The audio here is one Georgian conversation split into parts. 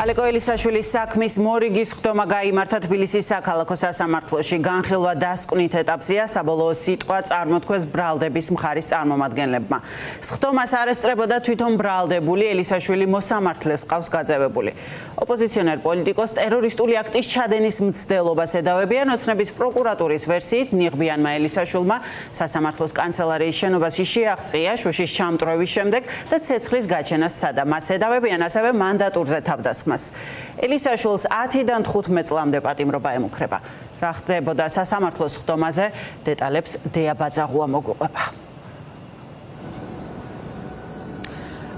ალეკო ელისაშვილის საქმის მორიგის ხდომა გაიმართა თბილისის საქალაქო სასამართლოში. განხილვა დასკვნით ეტაპზეა, საბოლოო სიტყვა წარმოთქვეს ბრალდების მხარის წარმომადგენლებმა. ხდომას არ ესწრებოდა თვითონ ბრალდებული, ელისაშვილი მოსამართლეს ყავს გაძევებული. ოპოზიციონერ პოლიტიკოს ტერორისტული აქტის ჩადენის მცდელობას ედავებიან. ოცნების პროკურატურის ვერსიით ნიღბიანმა ელისაშვილმა სასამართლოს კანცელარიის შენობაში შეაღწია შუშის ჩამტვრევის შემდეგ და ცეცხლის გაჩენას სცადა. მას ედავებიან ასევე მანდატურზე თავდასხმას. ელისაშვილს 10-დან 15 წლამდე პატიმრობა ემუქრება. რა ხდებოდა სასამართლოს ხდომაზე, დეტალებს დეა ბაძაღუა მოგუყვება.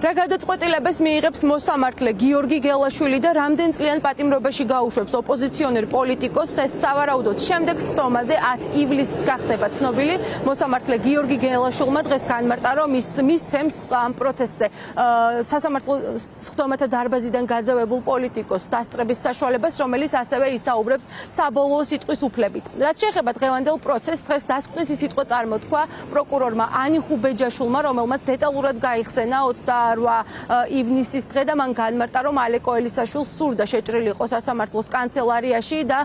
რა გადაწყვეტილებას მიიღებს მოსამართლე გიორგი გელაშვილი და რამდენ წლიან პატიმრობაში გაუშვებს ოპოზიციონერ პოლიტიკოსს, ეს სავარაუდოდ შემდეგ ხდომაზე 10 ივლისს გახდება ცნობილი. მოსამართლე გიორგი გელაშვილმა დღეს განმარტა, რომ მისცემს ამ პროცესზე სასამართლოს ხდომათა დარბაზიდან გაძევებულ პოლიტიკოსს დასწრების საშუალებას, რომელიც ასევე ისაუბრებს საბოლოო სიტყვის უფლებით. რაც შეეხება დღევანდელ პროცესს, დღეს დასკვნითი სიტყვა წარმოთქვა პროკურორმა ანი ხუბეჯაშვილმა, რომელმაც დეტალურად გაიხსენა 28 ივნისის დღე და მან განმარტა, რომ ალეკო ელისაშვილს სურდა შეჭრილიყო სასამართლოს კანცელარიაში და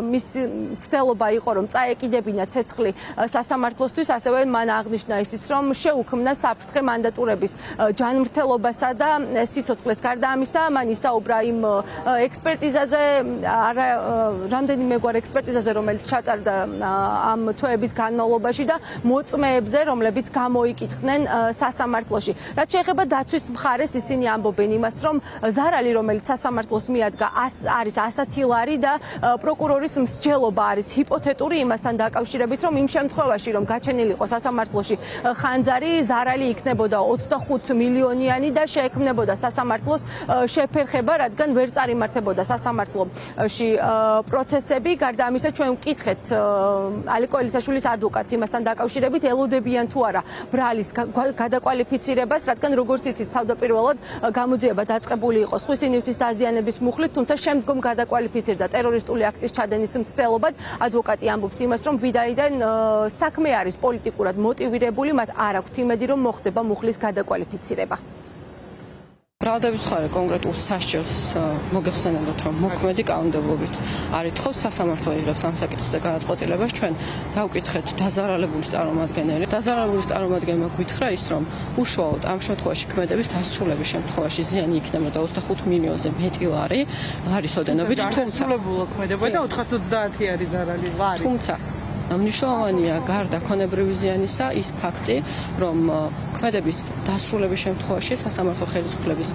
მის ცდელობა იყო, რომ წაეკიდებინა ცეცხლი სასამართლოსთვის. ასევე მან აღნიშნა ისიც, რომ შეუქმნა საფრთხე მანდატურების ჯანმრთელობასა და სიცოცხლეს. გარდა ამისა, მან ისაუბრა იმ ექსპერტიზაზე, რამდენიმე გვარ ექსპერტიზაზე, რომელიც ჩატარდა ამ თვეების განმავლობაში და მოწმეებზე, რომლებიც გამოიკითხნენ სასამართლოში. რაც შეეხება დაცვის მხარეს, ისინი ამბობენ იმას, რომ ზარალი, რომელიც სასამართლოს მიადგა, არის 100 ლარი და პროკურორის მსჯელობა არის ჰიპოთეტური იმასთან დაკავშირებით, რომ იმ შემთხვევაში, რომ გაჩენილიყო სასამართლოში ხანძარი, ზარალი იქნებოდა 25 მილიონიანი და შეექმნებოდა სასამართლოს შეფერხება, რადგან ვერ წარიმართებოდა სასამართლოში პროცესები. გარდა ამისა, ჩვენ ვკითხეთ ალეკო ელისაშვილის ადვოკატს იმასთან დაკავშირებით, ელოდებიან თუ არა ბრალის გადაკვალიფიცირებას, რადგან როგორც იცით, თავდაპირველად გამოძიება დაწყებული იყო სხვისინივთის დაზიანების მუხლით, თუმცა შემდგომ გადაკვალიფიცირდა ტერორისტული აქტის ჩადენის მცდელობად. ადვოკატი ამბობს იმას, რომ ვიდაიდან საქმე არის პოლიტიკურად მოტივირებული, მათ არ აქვთ იმედი, რომ მოხდება მუხლის გადაკვალიფიცირება. ბრალდების მხარე კონკრეტულ სასჯელს მოგეხსენებათ, რომ მოქმედი კანონმდებლობით არ ითხოვს სასამართლო იღებს ამ საკითხზე გადაწყვეტილებას. ჩვენ გავკითხეთ დაზარალებულის წარმომადგენელი. დაზარალებულის წარმომადგენელმა გვითხრა ის, რომ უშუალოდ ამ შემთხვევაში ქმედების დასრულების შემთხვევაში ზიანი იქნებოდა 25 მილიონზე მეტი ლარის ოდენობით, თუმცა ქმედება და 430 არის ზარალი ლარი. თუმცა მნიშვნელოვანია გარდა ქონებრივი ზიანისა ის ფაქტი, რომ ქმედების დასრულების შემთხვევაში სასამართლო ხელისუფლების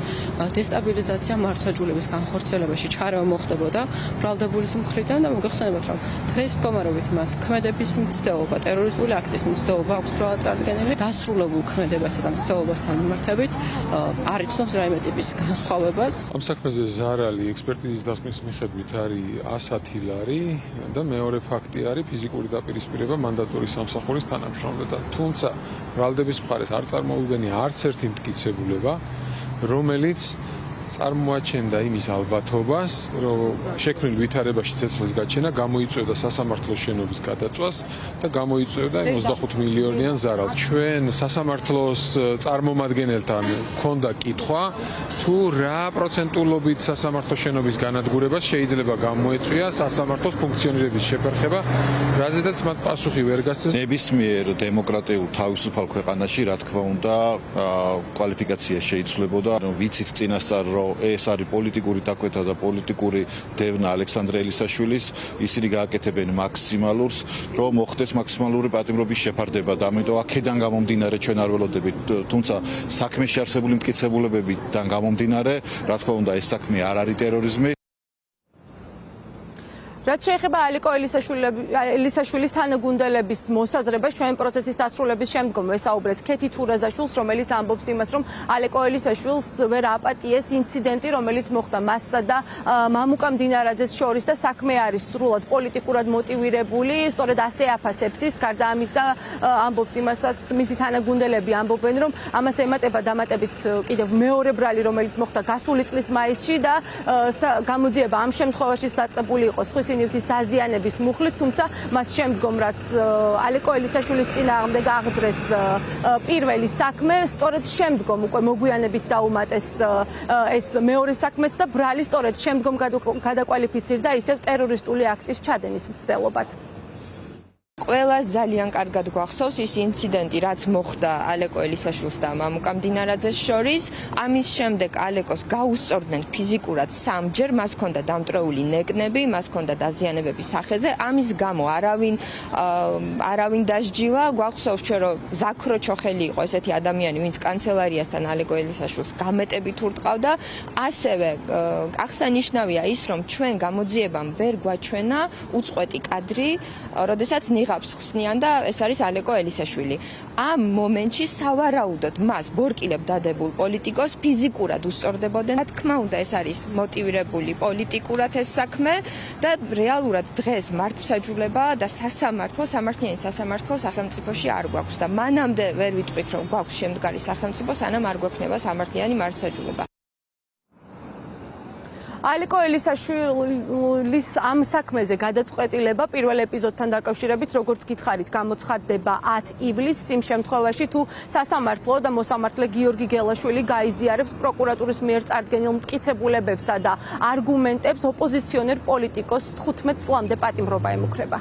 დესტაბილიზაცია მართლმსაჯულების განხორციელებაში ჩარევა მოხდებოდა ბრალდებულის მხრიდან და მოგეხსენებათ, რომ დღეს მდგომარეობით მას ქმედების მცდელობა, ტერორისტული აქტის მცდელობა აქვს წარდგენილი. დასრულებულ ქმედებასა და მცდელობასთან მიმართებით არ იცნობს რაიმე ტიპის განსხვავებას. ამ საქმეზე ზარალი ექსპერტიზის დასკვნის მიხედვით არის 110 ლარი და მეორე ფაქტი არის ფიზიკური დაპირისპირება მანდატურის სამსახურის თანამშრომლთან. თუმცა ბრალდების მხარეს არ წარმოუდგენია არც ერთი მტკიცებულება, რომელიც წარმოაჩენდა იმის ალბათობას, რომ შექმნილ ვითარებაში ცეცხლის გაჩენა გამოიწვევდა სასამართლოს შენობის გადაწვას და გამოიწვევდა 25 მილიონიან ზარალს. ჩვენ სასამართლოს წარმომადგენელთან ჰქონდა კითხვა, თუ რა პროცენტულობით სასამართლოს შენობის განადგურებას შეიძლება გამოეწვია სასამართლოს ფუნქციონირების შეფერხება, რაზედაც მათ პასუხი ვერ გასცეს. ნებისმიერ დემოკრატიულ თავისუფალ ქვეყანაში, რა თქმა უნდა, კვალიფიკაცია შეიცვლებოდა. ვიცით წინასწარ, რომ ეს არის პოლიტიკური დაკვეთა და პოლიტიკური დევნა ალექსანდრე ელისაშვილის, ისინი გააკეთებენ მაქსიმალურს, რომ მოხდეს მაქსიმალური პატიმრობის შეფარდება და ამიტომ აქედან გამომდინარე ჩვენ არ ველოდებით, თუმცა საქმეში არსებული მტკიცებულებებიდან გამომდინარე, რა თქმა უნდა, ეს საქმე არ არის ტერორიზმი. რაც შეეხება ალეკო ელისაშვილის თანაგუნდელების მოსაზრებას, ჩვენ პროცესის დასრულების შემდგომ ვესაუბრეთ ქეთი თურაზაშვილს, რომელიც ამბობს იმას, რომ ალეკო ელისაშვილს ვერ აპატიეს ინციდენტი, რომელიც მოხდა მასსა და მამუკა მდინარაძეს შორის და საქმე არის სრულად პოლიტიკურად მოტივირებული. სწორედ ასე აფასებს ის. გარდა ამისა, ამბობს იმასაც მისი თანაგუნდელები ამბობენ, რომ ამას ემატება დამატებით კიდევ მეორე ბრალი, რომელიც მოხდა გასული წლის მაისში და გამოძიება ამ შემთხვევაშიც დაწყებული იყო სხვისი ხორციელს დაზიანების მუხლით, თუმცა მას შემდგომ რაც ალეკო ელისაშვილის წინააღმდეგ აღძრეს პირველი საქმე, სწორედ შემდგომ უკვე მოგვიანებით დაუმატეს ეს მეორე საქმეც და ბრალი სწორედ შემდგომ გადაკვალიფიცირდა ისევ ტერორისტული აქტის ჩადენის მცდელობად. ყველას ძალიან კარგად გვახსოვს ის ინციდენტი, რაც მოხდა ალეკო ელისაშვილს და მამუკა მდინარაძეს შორის. ამის შემდეგ ალეკოს გაუსწორდნენ ფიზიკურად 3-ჯერ, მას ჰქონდა დამტრეული ნეკნები, მას ჰქონდა დაზიანებები სახეზე. ამის გამო არავინ დასჯილა. გვახსოვს ჩვენ რომ ზაქრო ჩოხელი იყო ესეთი ადამიანი, ვინც კანცელარიასთან ალეკო ელისაშვილს გამეტებით ურტყავდა. ასევე აღსანიშნავია ის, რომ ჩვენ გამოძიებამ ვერ გვაჩვენა უწყვეტი კადრი, როდესაც ნიღაბს ხსნიან და ეს არის ალეკო ელისაშვილი. ამ მომენტში სავარაუდოდ მას ბორკილებ დადებულ პოლიტიკოს ფიზიკურად უსწორდებოდნენ. რა თქმა უნდა, ეს არის მოტივირებული პოლიტიკურად ეს საქმე და რეალურად დღეს მართლმსაჯულება და სამართლიანი სასამართლო სახელმწიფოში არ გვაქვს და მანამდე ვერ ვიტყვით, რომ გვაქვს შემდგარი სახელმწიფო, სანამ არ გვექნება სამართლიანი მართლმსაჯულება. ალეკო ელისაშვილის ამ საქმეზე გადაწყვეტილება პირველ ეპიზოდთან დაკავშირებით, როგორც გითხარით, გამოცხადდება 10 ივლისს, იმ შემთხვევაში თუ სასამართლო და მოსამართლე გიორგი გელაშვილი გაიზიარებს პროკურატურის მიერ წარდგენილ მტკიცებულებებსა და არგუმენტებს ოპოზიციონერ პოლიტიკოს 15 წლამდე პატიმრობა ემუქრება.